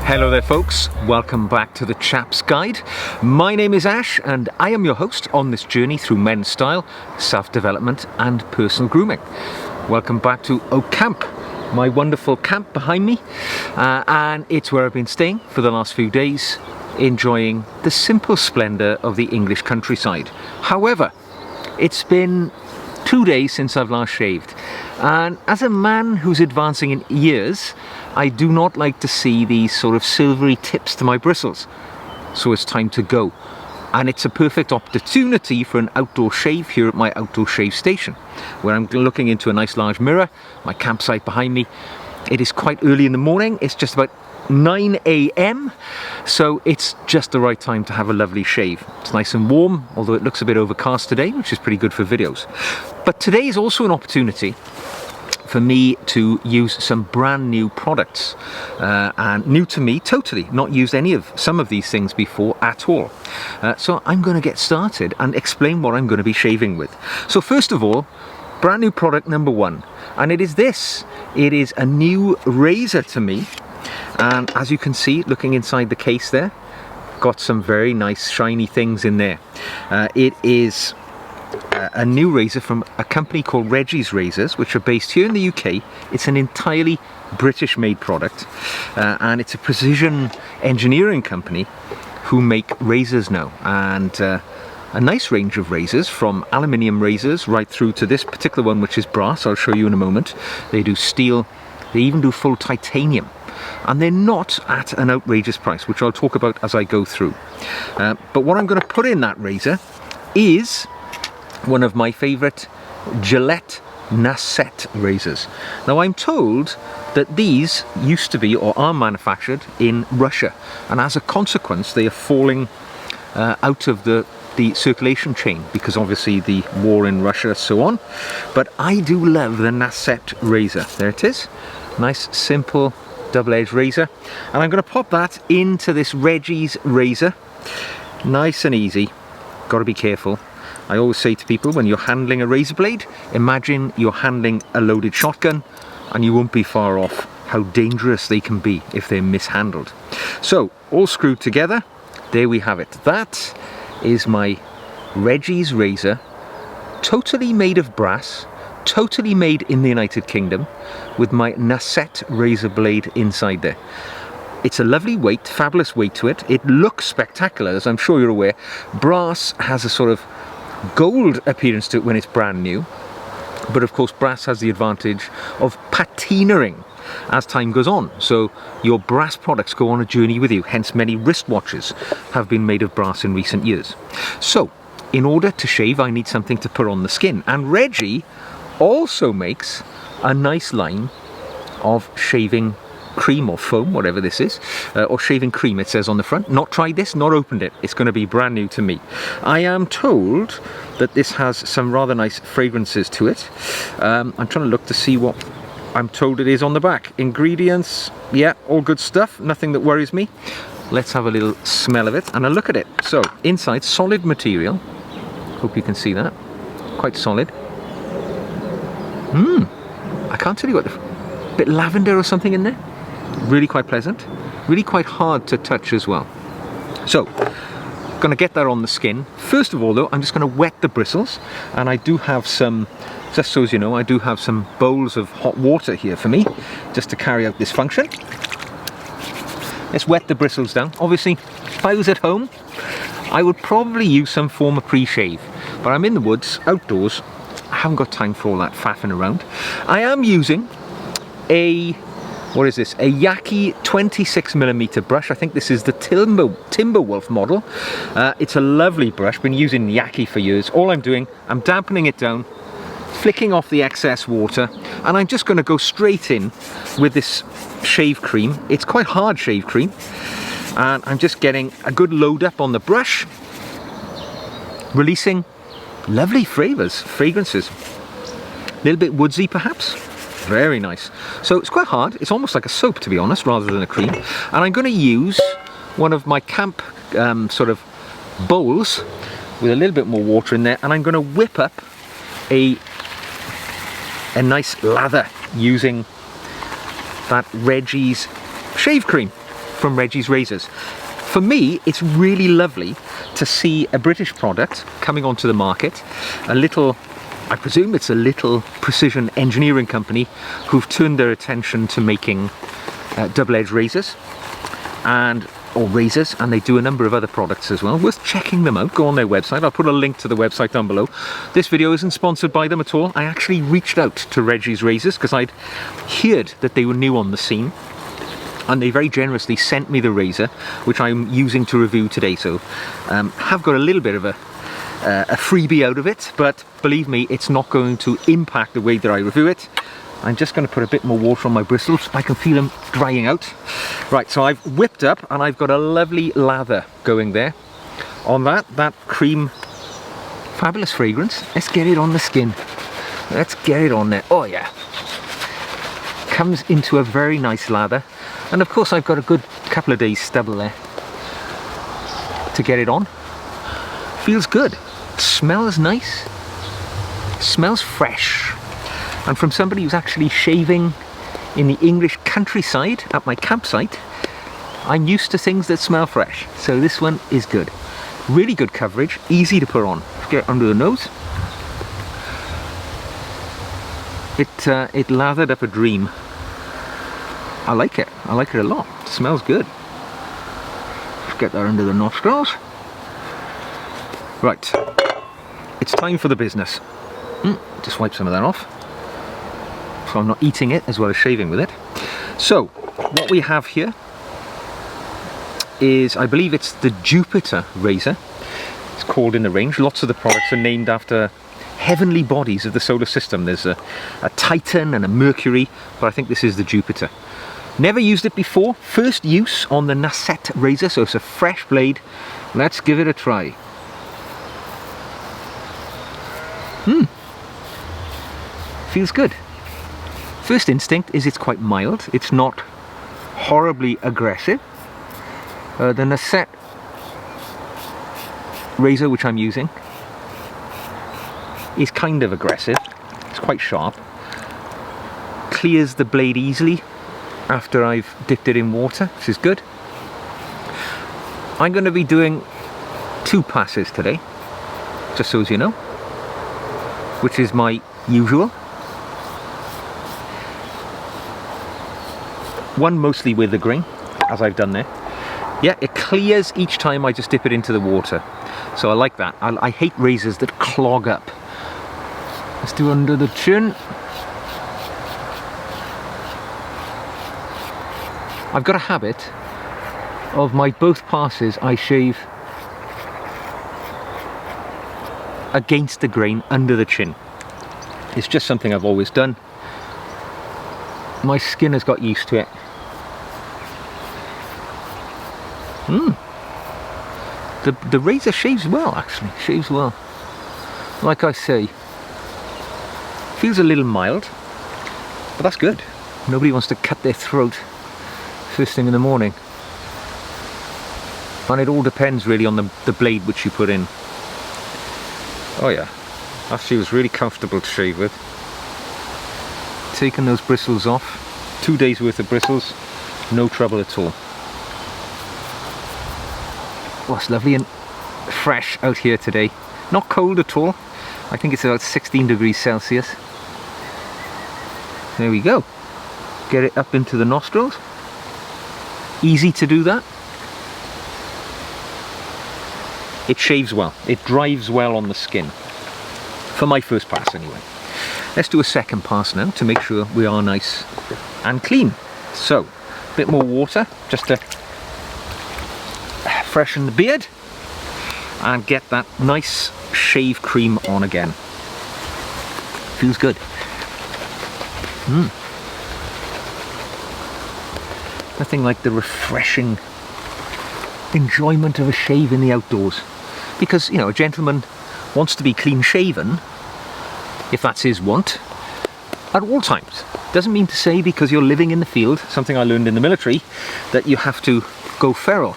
Hello there folks, welcome back to the Chap's Guide. My name is Ash and I am your host on this journey through men's style, self-development and personal grooming. Welcome back to Camp, my wonderful camp behind me, and it's where I've been staying for the last few days, enjoying the simple splendour of the English countryside. However, it's been 2 days since I've last shaved, and as a man who's advancing in years, I do not like to see these sort of silvery tips to my bristles. So it's time to go. And it's a perfect opportunity for an outdoor shave here at my outdoor shave station, where I'm looking into a nice large mirror, my campsite behind me. It is quite early in the morning, it's just about 9 AM, so it's just the right time to have a lovely shave. It's nice and warm, although it looks a bit overcast today, which is pretty good for videos. But today is also an opportunity for me to use some brand new products, and new to me totally, not used some of these things before at all. So I'm going to get started and explain what I'm going to be shaving with. So first of all, brand new product number one, and it is this. It is a new razor to me, and as you can see, looking inside the case there, got some very nice shiny things in there. It is a new razor from a company called Reggie's Razors, which are based here in the UK. It's an entirely British made product, and it's a precision engineering company who make razors now, and a nice range of razors, from aluminium razors right through to this particular one, which is brass. I'll show you in a moment. They do steel, they even do full titanium, and they're not at an outrageous price, which I'll talk about as I go through. But what I'm going to put in that razor is one of my favourite Gillette Nasset razors. Now I'm told that these used to be or are manufactured in Russia, and as a consequence they are falling out of the circulation chain because obviously the war in Russia and so on. But I do love the Nasset razor. There it is, nice simple double-edged razor, and I'm going to pop that into this Reggie's razor, nice and easy. Got to be careful. I always say to people, when you're handling a razor blade, imagine you're handling a loaded shotgun, and you won't be far off how dangerous they can be if they're mishandled. So, all screwed together, there we have it. That is my Reggie's razor, totally made of brass, totally made in the United Kingdom, with my Nasset razor blade inside there. It's a lovely weight, fabulous weight to it. It looks spectacular, as I'm sure you're aware. Brass has a sort of gold appearance to it when it's brand new, but of course brass has the advantage of patinaing as time goes on, so your brass products go on a journey with you, hence many wristwatches have been made of brass in recent years. So in order to shave I need something to put on the skin, and Reggie also makes a nice line of shaving cream or foam, whatever this is, or shaving cream it says on the front. Not tried this, not opened it, it's going to be brand new to me. I am told that this has some rather nice fragrances to it. I'm trying to look to see what I'm told it is on the back. Ingredients, yeah, all good stuff, nothing that worries me. Let's have a little smell of it and a look at it. So inside, solid material, hope you can see that, quite solid. I can't tell you what, bit lavender or something in there. Really quite pleasant, really quite hard to touch as well. So, going to get that on the skin. First of all though, I'm just going to wet the bristles, and I do have some, just so as you know, I do have some bowls of hot water here for me, just to carry out this function. Let's wet the bristles down. Obviously, if I was at home, I would probably use some form of pre-shave, but I'm in the woods, outdoors, I haven't got time for all that faffing around. I am using what is this? A Yaqi 26mm brush. I think this is the Timberwolf model. It's a lovely brush, been using Yaqi for years. All I'm doing, I'm dampening it down, flicking off the excess water, and I'm just going to go straight in with this shave cream. It's quite hard shave cream, and I'm just getting a good load up on the brush, releasing lovely fragrances. A little bit woodsy perhaps. Very nice. So it's quite hard. It's almost like a soap, to be honest, rather than a cream. And I'm going to use one of my camp sort of bowls with a little bit more water in there, and I'm going to whip up a nice lather using that Reggie's shave cream. from Reggie's Razors. For me, it's really lovely to see a British product coming onto the market, a little, I presume it's a little precision engineering company who've turned their attention to making double-edged razors or razors, and they do a number of other products as well. Worth checking them out. Go on their website. I'll put a link to the website down below. This video isn't sponsored by them at all. I actually reached out to Reggie's Razors because I'd heard that they were new on the scene, and they very generously sent me the razor, which I'm using to review today. So have got a little bit of a freebie out of it, but believe me, it's not going to impact the way that I review it. I'm just going to put a bit more water on my bristles. I can feel them drying out. Right, so I've whipped up and I've got a lovely lather going there. On that cream, fabulous fragrance. Let's get it on the skin. Let's get it on there. Oh yeah. Comes into a very nice lather. And of course I've got a good couple of days stubble there to get it on. Feels good. Smells nice. Smells fresh. And from somebody who's actually shaving in the English countryside at my campsite, I'm used to things that smell fresh. So this one is good. Really good coverage, easy to put on. Get under the nose. It lathered up a dream. I like it. I like it a lot. It smells good. Let's get that under the nostrils. Right. It's time for the business. Just wipe some of that off. So I'm not eating it as well as shaving with it. So what we have here is, I believe it's the Jupiter razor. It's called in the range. Lots of the products are named after heavenly bodies of the solar system. There's a Titan and a Mercury, but I think this is the Jupiter. Never used it before. First use on the Nasset razor, so it's a fresh blade. Let's give it a try. Feels good. First instinct is it's quite mild. It's not horribly aggressive. The Nasset razor, which I'm using, is kind of aggressive. It's quite sharp. Clears the blade easily after I've dipped it in water, which is good. I'm going to be doing 2 passes today, just so as you know, which is my usual. One mostly with the grain, as I've done there. Yeah, it clears each time I just dip it into the water. So I like that. I hate razors that clog up. Let's do under the chin. I've got a habit of my both passes, I shave against the grain under the chin. It's just something I've always done. My skin has got used to it. The razor shaves well, actually. Shaves well. Like I say, feels a little mild, but that's good. Nobody wants to cut their throat first thing in the morning. And it all depends really on the blade which you put in. Oh yeah, that feels really comfortable to shave with. Taking those bristles off, 2 days worth of bristles, no trouble at all. Oh, it's lovely and fresh out here today. Not cold at all. I think it's about 16 degrees Celsius. There we go. Get it up into the nostrils. Easy to do that. It shaves well. It drives well on the skin. For my first pass anyway. Let's do a second pass now to make sure we are nice and clean. So, a bit more water just to freshen the beard and get that nice shave cream on again. Feels good. Nothing like the refreshing enjoyment of a shave in the outdoors. Because, you know, a gentleman wants to be clean shaven, if that's his want, at all times. Doesn't mean to say because you're living in the field, something I learned in the military, that you have to go feral.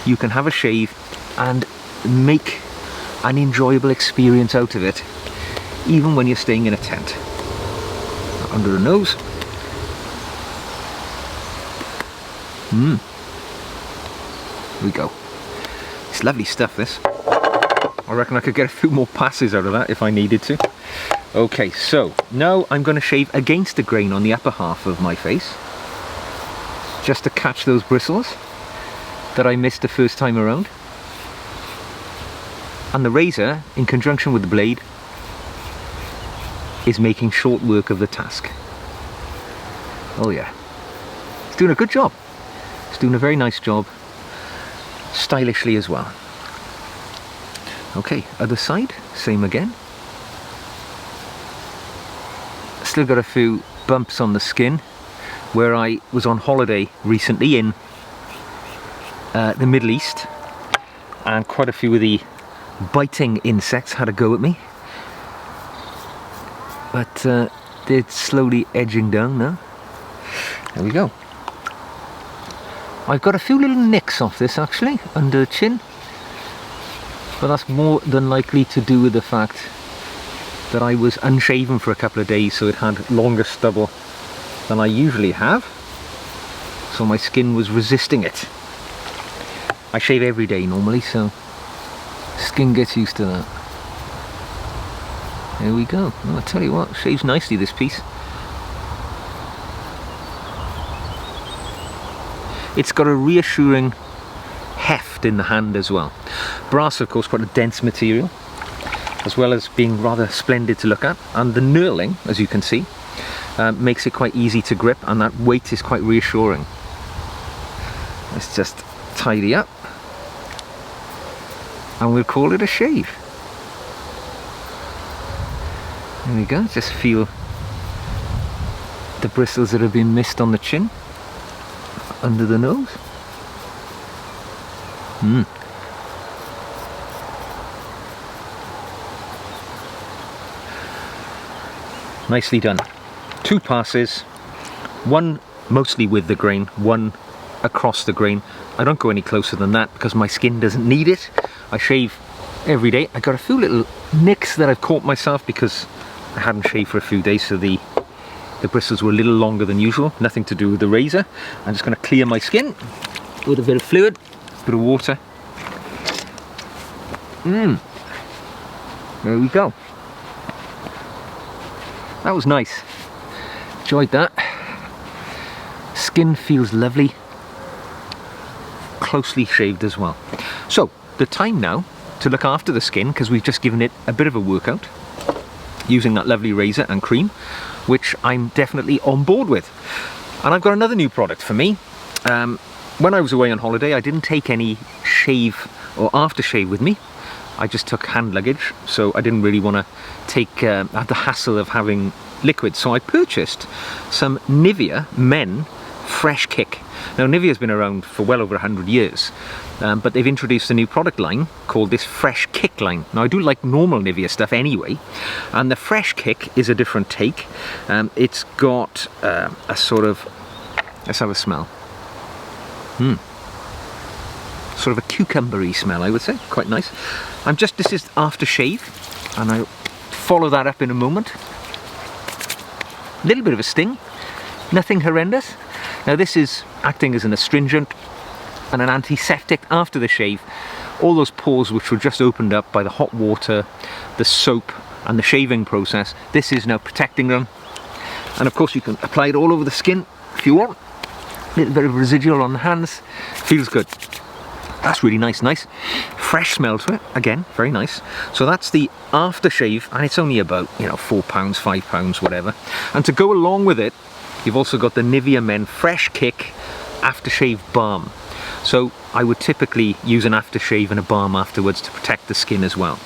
You can have a shave and make an enjoyable experience out of it, even when you're staying in a tent. Under the nose. Here we go. It's lovely stuff, this. I reckon I could get a few more passes out of that if I needed to. Okay, so now I'm going to shave against the grain on the upper half of my face, just to catch those bristles that I missed the first time around. And the razor, in conjunction with the blade, is making short work of the task. Oh yeah, it's doing a good job. It's doing a very nice job, stylishly as well. Okay, other side, same again. Still got a few bumps on the skin where I was on holiday recently in the Middle East, and quite a few of the biting insects had a go at me. But they're slowly edging down now. There we go. I've got a few little nicks off this actually, under the chin. But that's more than likely to do with the fact that I was unshaven for a couple of days, so it had longer stubble than I usually have. So my skin was resisting it. I shave every day normally, so skin gets used to that. There we go. Oh, I tell you what, shaves nicely, this piece. It's got a reassuring heft in the hand as well. Brass, of course, quite a dense material, as well as being rather splendid to look at. And the knurling, as you can see, makes it quite easy to grip, and that weight is quite reassuring. Let's just tidy up, and we'll call it a shave. There we go, just feel the bristles that have been missed on the chin, under the nose. Nicely done. 2 passes, one mostly with the grain, one across the grain. I don't go any closer than that because my skin doesn't need it. I shave every day. I got a few little nicks that I've caught myself because I hadn't shaved for a few days, so the bristles were a little longer than usual. Nothing to do with the razor. I'm just going to clear my skin with a bit of fluid, a bit of water. There we go. That was nice. Enjoyed that. Skin feels lovely. Closely shaved as well. So, the time now to look after the skin, because we've just given it a bit of a workout using that lovely razor and cream, which I'm definitely on board with. And I've got another new product for me. When I was away on holiday, I didn't take any shave or aftershave with me. I just took hand luggage, so I didn't really want to take the hassle of having liquid. So I purchased some Nivea Men Fresh Kick. Now, Nivea's been around for well over 100 years, but they've introduced a new product line called this Fresh Kick line. Now, I do like normal Nivea stuff anyway, and the Fresh Kick is a different take. It's got a sort of, let's have a smell. Sort of a cucumbery smell, I would say. Quite nice. This is aftershave, and I'll follow that up in a moment. A little bit of a sting, nothing horrendous. Now, this is acting as an astringent and an antiseptic after the shave. All those pores which were just opened up by the hot water, the soap, and the shaving process, this is now protecting them. And of course, you can apply it all over the skin if you want. A little bit of residual on the hands. Feels good. That's really nice. Fresh smell to it, again, very nice. So that's the aftershave, and it's only about, you know, £4, £5, whatever. And to go along with it, you've also got the Nivea Men Fresh Kick Aftershave Balm. So I would typically use an aftershave and a balm afterwards to protect the skin as well.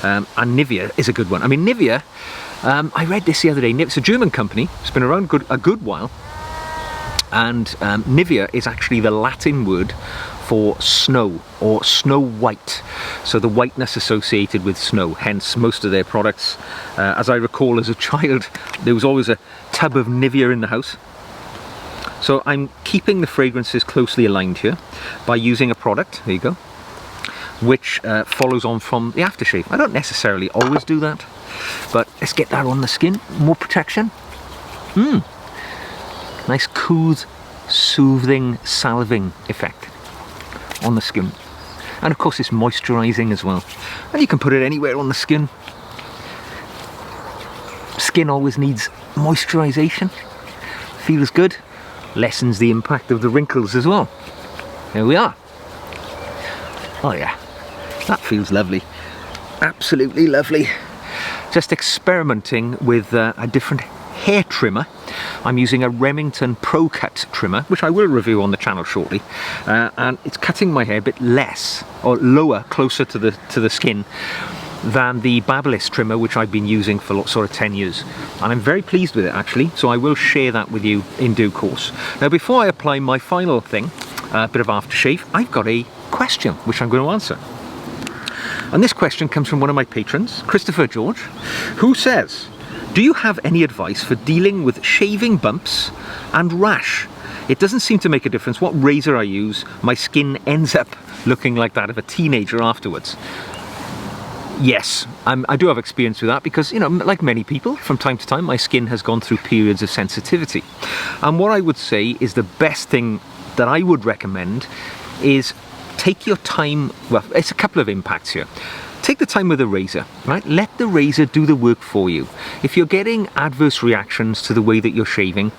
And Nivea is a good one. I mean, Nivea, I read this the other day. It's a German company. It's been around a good while. And Nivea is actually the Latin word for snow, or snow white. So the whiteness associated with snow, hence most of their products. As I recall as a child, there was always a tub of Nivea in the house. So I'm keeping the fragrances closely aligned here by using a product, there you go, which follows on from the aftershave. I don't necessarily always do that, but let's get that on the skin, more protection. Nice cool, soothing, salving effect. on the skin. And of course it's moisturising as well. And you can put it anywhere on the skin. Skin always needs moisturisation. Feels good. Lessens the impact of the wrinkles as well. There we are. Oh yeah, that feels lovely. Absolutely lovely. Just experimenting with a different hair trimmer. I'm using a Remington Pro Cut trimmer, which I will review on the channel shortly, and it's cutting my hair a bit less or lower, closer to the skin than the Babyliss trimmer, which I've been using for sort of 10 years, and I'm very pleased with it actually, so I will share that with you in due course. Now before I apply my final thing, a bit of aftershave, I've got a question which I'm going to answer. And this question comes from one of my patrons, Christopher George, who says, do you have any advice for dealing with shaving bumps and rash? It doesn't seem to make a difference what razor I use, my skin ends up looking like that of a teenager afterwards. Yes, I do have experience with that because, you know, like many people, from time to time my skin has gone through periods of sensitivity. And what I would say is the best thing that I would recommend is take your time. Well, it's a couple of impacts here. Take the time with the razor, right? Let the razor do the work for you. If you're getting adverse reactions to the way that you're shaving,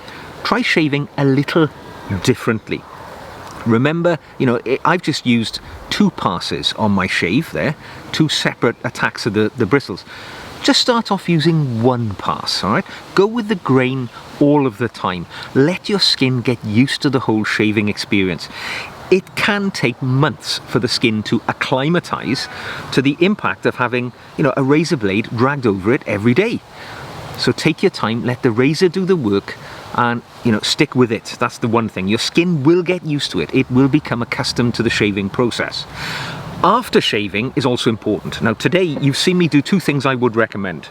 try shaving a little differently. Remember, you know, I've just used 2 passes on my shave there, 2 separate attacks of the bristles. Just start off using 1 pass, all right? Go with the grain all of the time. Let your skin get used to the whole shaving experience. It can take months for the skin to acclimatise to the impact of having, you know, a razor blade dragged over it every day. So take your time, let the razor do the work, and, you know, stick with it. That's the one thing. Your skin will get used to it. It will become accustomed to the shaving process. After shaving is also important. Now today you've seen me do 2 things I would recommend.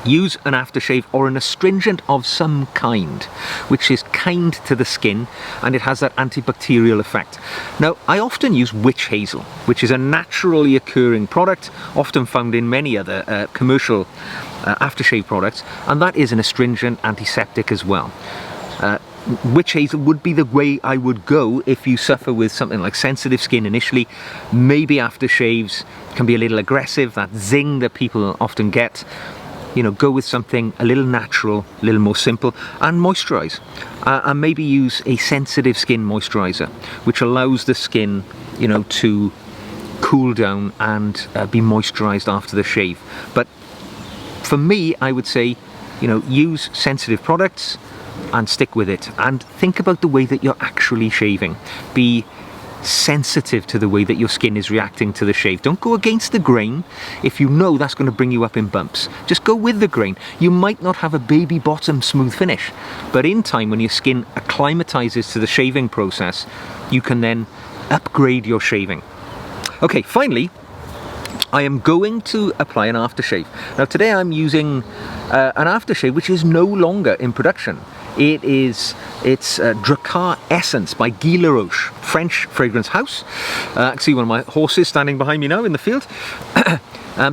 Use an aftershave or an astringent of some kind, which is kind to the skin and it has that antibacterial effect. Now, I often use witch hazel, which is a naturally occurring product, often found in many other commercial aftershave products, and that is an astringent antiseptic as well. Witch hazel would be the way I would go if you suffer with something like sensitive skin initially. Maybe aftershaves can be a little aggressive, that zing that people often get. You know, go with something a little natural, a little more simple, and moisturise. And maybe use a sensitive skin moisturiser, which allows the skin, you know, to cool down and be moisturised after the shave. But for me, I would say, you know, use sensitive products and stick with it. And think about the way that you're actually shaving. Be sensitive to the way that your skin is reacting to the shave. Don't go against the grain if you know that's going to bring you up in bumps. Just go with the grain. You might not have a baby bottom smooth finish, but in time, when your skin acclimatizes to the shaving process, you can then upgrade your shaving. Okay, finally, I am going to apply an aftershave. Now today I'm using an aftershave which is no longer in production. It's Dracar Essence by Guy Laroche, French fragrance house. I can see one of my horses standing behind me now in the field.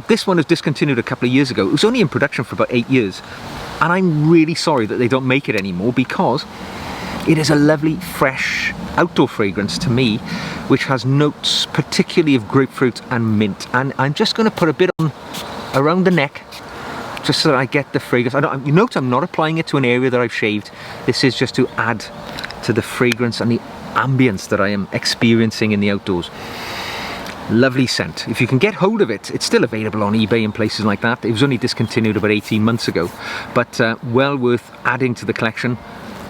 This one was discontinued a couple of years ago. It was only in production for about 8 years. And I'm really sorry that they don't make it anymore, because it is a lovely, fresh outdoor fragrance to me, which has notes particularly of grapefruit and mint. And I'm just going to put a bit on around the neck, just so that I get the fragrance. You note I'm not applying it to an area that I've shaved. This is just to add to the fragrance and the ambience that I am experiencing in the outdoors. Lovely scent. If you can get hold of it, it's still available on eBay and places like that. It was only discontinued about 18 months ago, but well worth adding to the collection,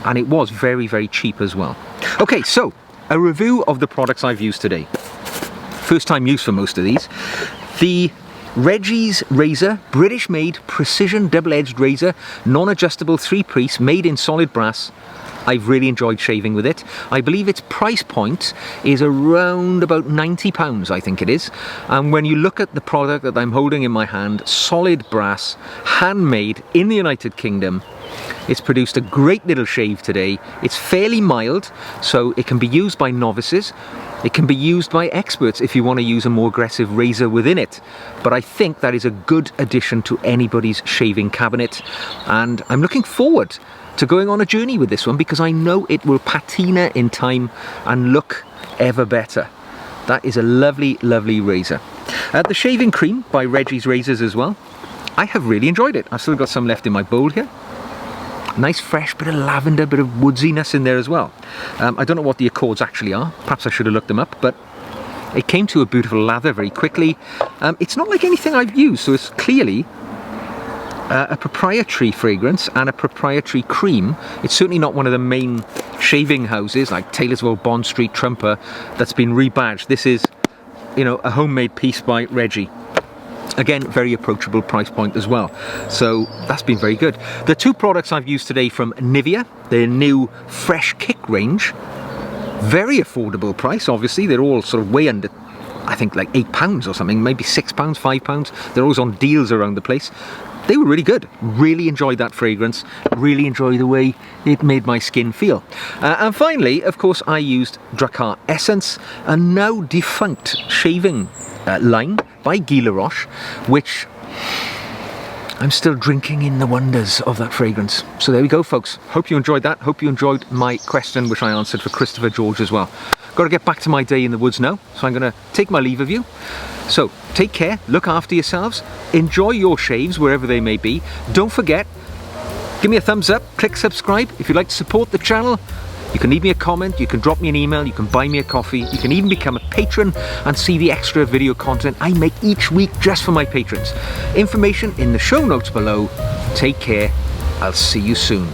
and it was very, very cheap as well. Okay, so a review of the products I've used today. First time use for most of these. The Reggie'S razor, British made, precision double-edged razor, non-adjustable 3-piece, made in solid brass. I've really enjoyed shaving with it. I believe its price point is around about £90, I think it is. And when you look at the product that I'm holding in my hand, solid brass, handmade in the United Kingdom, it's produced a great little shave today. It's fairly mild, so it can be used by novices. It can be used by experts if you want to use a more aggressive razor within it. But I think that is a good addition to anybody's shaving cabinet. And I'm looking forward to going on a journey with this one, because I know it will patina in time and look ever better. That is a lovely, lovely razor. The shaving cream by Reggie's Razors as well. I have really enjoyed it. I've still got some left in my bowl here. Nice fresh bit of lavender, bit of woodsiness in there as well. I don't know what the accords actually are. Perhaps I should have looked them up, but it came to a beautiful lather very quickly. It's not like anything I've used, so it's clearly a proprietary fragrance and a proprietary cream. It's certainly not one of the main shaving houses like Taylorsville, Bond Street, Trumper that's been rebadged. This is, you know, a homemade piece by Reggie. Again, very approachable price point as well. So that's been very good. The two products I've used today from Nivea, their new Fresh Kick range. Very affordable price, obviously. They're all sort of way under, I think like £8 or something, maybe £6, £5. They're always on deals around the place. They were really good. Really enjoyed that fragrance. Really enjoyed the way it made my skin feel. And finally, of course, I used Drakkar Essence, a now defunct shaving line by Guy Laroche, which I'm still drinking in the wonders of that fragrance. So there we go, folks. Hope you enjoyed that. Hope you enjoyed my question, which I answered for Christopher George as well. Got to get back to my day in the woods now, so I'm going to take my leave of you. So take care, look after yourselves, enjoy your shaves wherever they may be. Don't forget, give me a thumbs up, click subscribe. If you'd like to support the channel, you can leave me a comment, you can drop me an email, you can buy me a coffee, you can even become a patron and see the extra video content I make each week just for my patrons. Information in the show notes below. Take care, I'll see you soon.